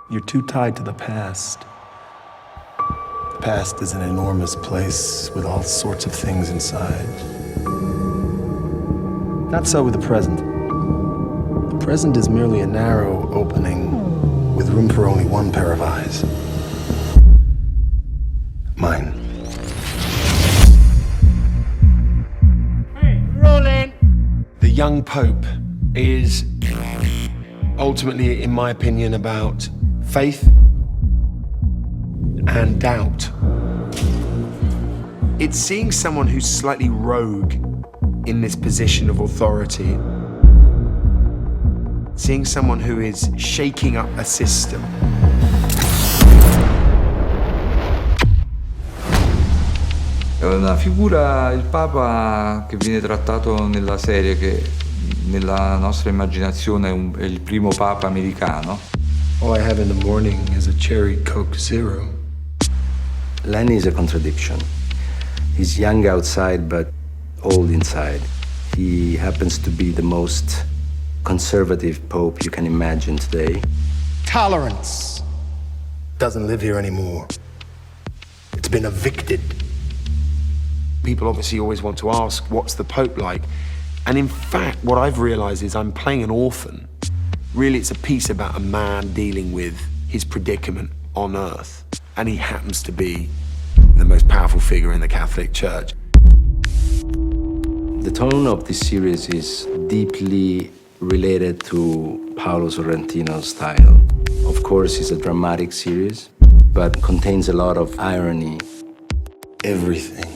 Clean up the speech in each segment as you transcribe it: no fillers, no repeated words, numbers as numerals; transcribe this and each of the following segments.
You're too tied to the past. The past is an enormous place with all sorts of things inside. Not so with the present. The present is merely a narrow opening with room for only one pair of eyes. Mine. Hey, rolling! The young Pope is ultimately, in my opinion, about faith and doubt. It's seeing someone who's slightly rogue in this position of authority. Seeing someone who is shaking up a system. È una figura, il Papa, che viene trattato nella serie, che nella nostra immaginazione è il primo Papa americano. All I have in the morning is a cherry Coke Zero. Lenny is a contradiction. He's young outside but old inside. He happens to be the most conservative pope you can imagine today. Tolerance doesn't live here anymore. It's been evicted. People obviously always want to ask, what's the Pope like? And in fact, what I've realized is I'm playing an orphan. Really, it's a piece about a man dealing with his predicament on earth. And he happens to be the most powerful figure in the Catholic Church. The tone of this series is deeply related to Paolo Sorrentino's style. Of course, it's a dramatic series, but contains a lot of irony. Everything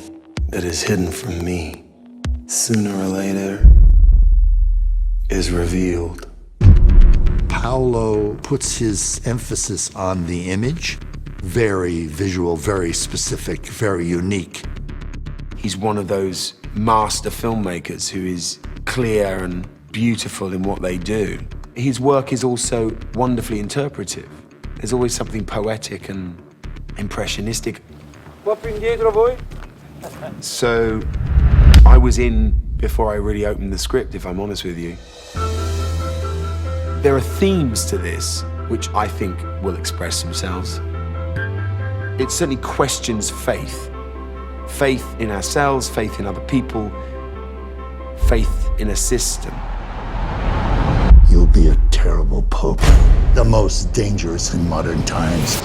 that is hidden from me, sooner or later, is revealed. Paolo puts his emphasis on the image. Very visual, very specific, very unique. He's one of those master filmmakers who is clear and beautiful in what they do. His work is also wonderfully interpretive. There's always something poetic and impressionistic. Un po' più indietro voi? So I was in before I really opened the script, if I'm honest with you. There are themes to this which I think will express themselves. It certainly questions faith. Faith in ourselves, faith in other people, faith in a system. You'll be a terrible pope, the most dangerous in modern times.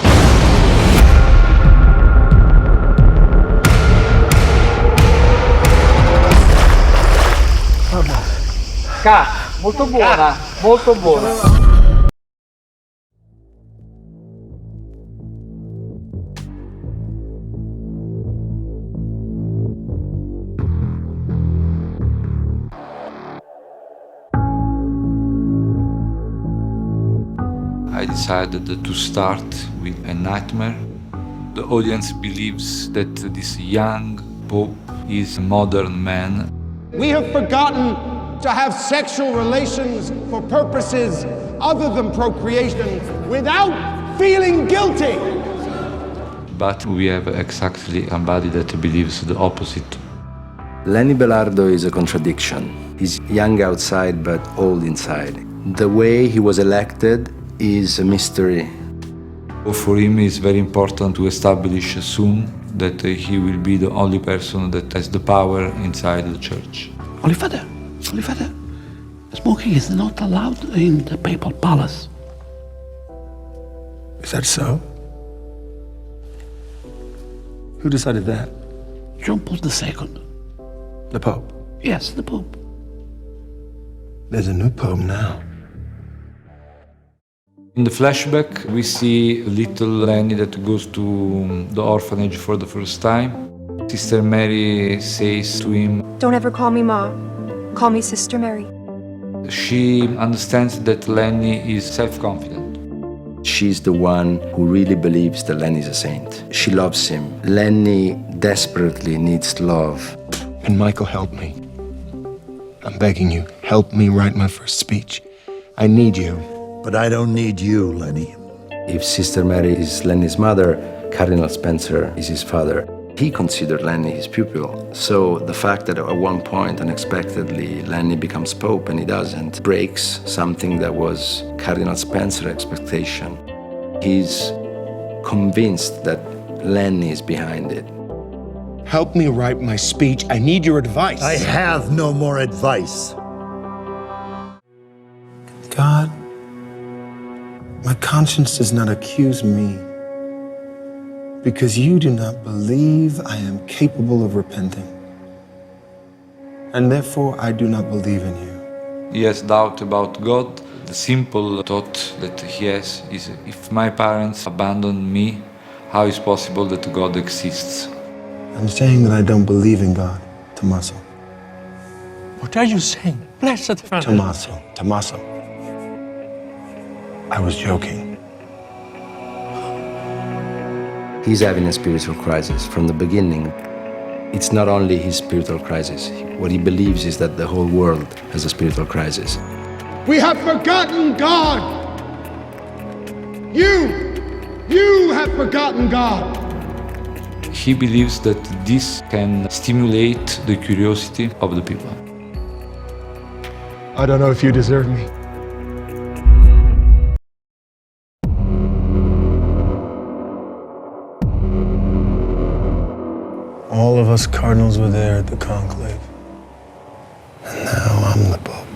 Molto buona, molto buona. I decided to start with a nightmare. The audience believes that this young pope is a modern man. We have forgotten to have sexual relations for purposes other than procreation without feeling guilty. But we have exactly somebody that believes the opposite. Lenny Belardo is a contradiction. He's young outside but old inside. The way he was elected is a mystery. For him, it's very important to establish soon that he will be the only person that has the power inside the church. Holy Father, smoking is not allowed in the papal palace. Is that so? Who decided that? John Paul II. The Pope? Yes, the Pope. There's a new Pope now. In the flashback, we see little Lenny that goes to the orphanage for the first time. Sister Mary says to him, "Don't ever call me Ma. Call me Sister Mary." she understands that Lenny is self-confident. She's the one who really believes that Lenny's a saint. She loves him. Lenny desperately needs love. And Michael, help me. I'm begging you, help me write my first speech. I need you. But I don't need you, Lenny. If Sister Mary is Lenny's mother, Cardinal Spencer is his father. He considered Lenny his pupil. So the fact that at one point, unexpectedly, Lenny becomes Pope and he doesn't, breaks something that was Cardinal Spencer's expectation. He's convinced that Lenny is behind it. Help me write my speech. I need your advice. I have no more advice. God, my conscience does not accuse me because you do not believe I am capable of repenting. And therefore, I do not believe in you. He has doubt about God. The simple thought that he has is, if my parents abandon me, how is possible that God exists? I'm saying that I don't believe in God, Tommaso. What are you saying? Blessed Father. Tommaso. I was joking. He's having a spiritual crisis from the beginning. It's not only his spiritual crisis. What he believes is that the whole world has a spiritual crisis. We have forgotten God. You have forgotten God. He believes that this can stimulate the curiosity of the people. I don't know if you deserve me. All of us cardinals were there at the conclave. And now I'm the Pope.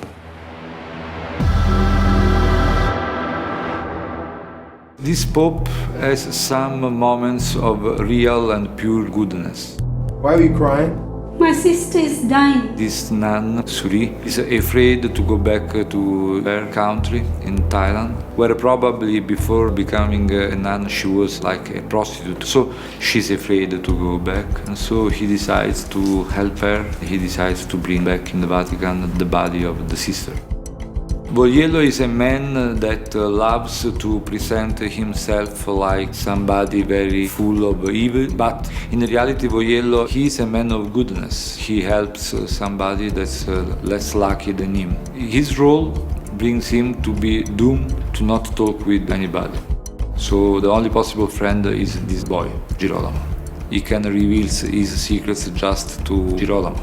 This Pope has some moments of real and pure goodness. Why are you crying? My sister is dying. This nun, Suri, is afraid to go back to her country in Thailand, where probably before becoming a nun she was like a prostitute. So she's afraid to go back, and so he decides to help her. He decides to bring back in the Vatican the body of the sister. Vogliello is a man that loves to present himself like somebody very full of evil, but in reality Vogliello, he is a man of goodness. He helps somebody that's less lucky than him. His role brings him to be doomed to not talk with anybody. So the only possible friend is this boy, Girolamo. He can reveal his secrets just to Girolamo.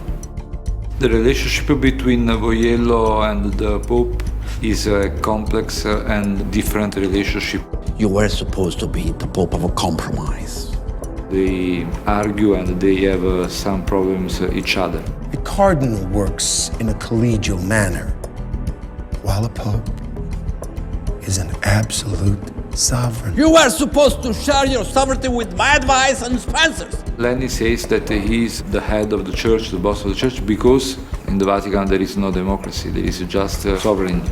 The relationship between Vogliello and the Pope is a complex and different relationship. You were supposed to be the Pope of a compromise. They argue and they have some problems each other. A cardinal works in a collegial manner, while a pope is an absolute sovereign. You were supposed to share your sovereignty with my advice and Spencer's. Lenny says that he is the head of the church, the boss of the church, because in the Vatican there is no democracy, there is just sovereignty.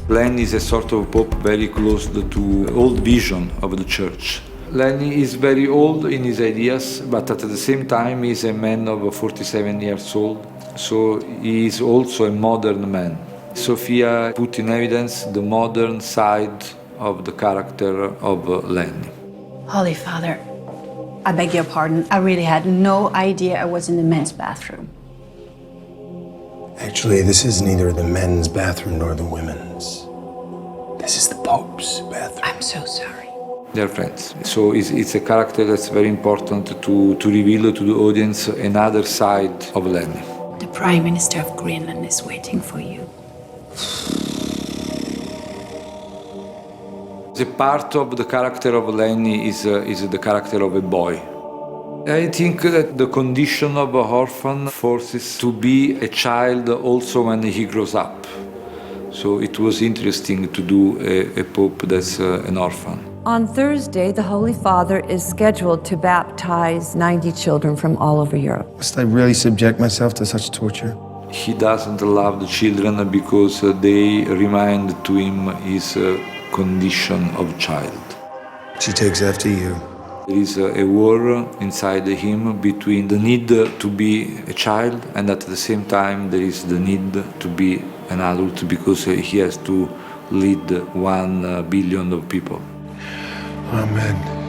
Lenny is a sort of pope very close to the old vision of the church. Lenny is very old in his ideas, but at the same time he is a man of 47 years old, so he is also a modern man. Sofia put in evidence the modern side of the character of Lenny. Holy Father, I beg your pardon. I really had no idea I was in the men's bathroom. Actually, this is neither the men's bathroom nor the women's. This is the Pope's bathroom. I'm so sorry. They're friends. So it's a character that's very important to reveal to the audience another side of Lenny. The Prime Minister of Greenland is waiting for you. The part of the character of Lenny is the character of a boy. I think that the condition of an orphan forces to be a child also when he grows up. So it was interesting to do a pope that's an orphan. On Thursday, the Holy Father is scheduled to baptize 90 children from all over Europe. Must I really subject myself to such torture? He doesn't love the children because they remind to him his condition of child. She takes after you. There is a war inside him between the need to be a child and at the same time there is the need to be an adult because he has to lead 1 billion of people. Amen.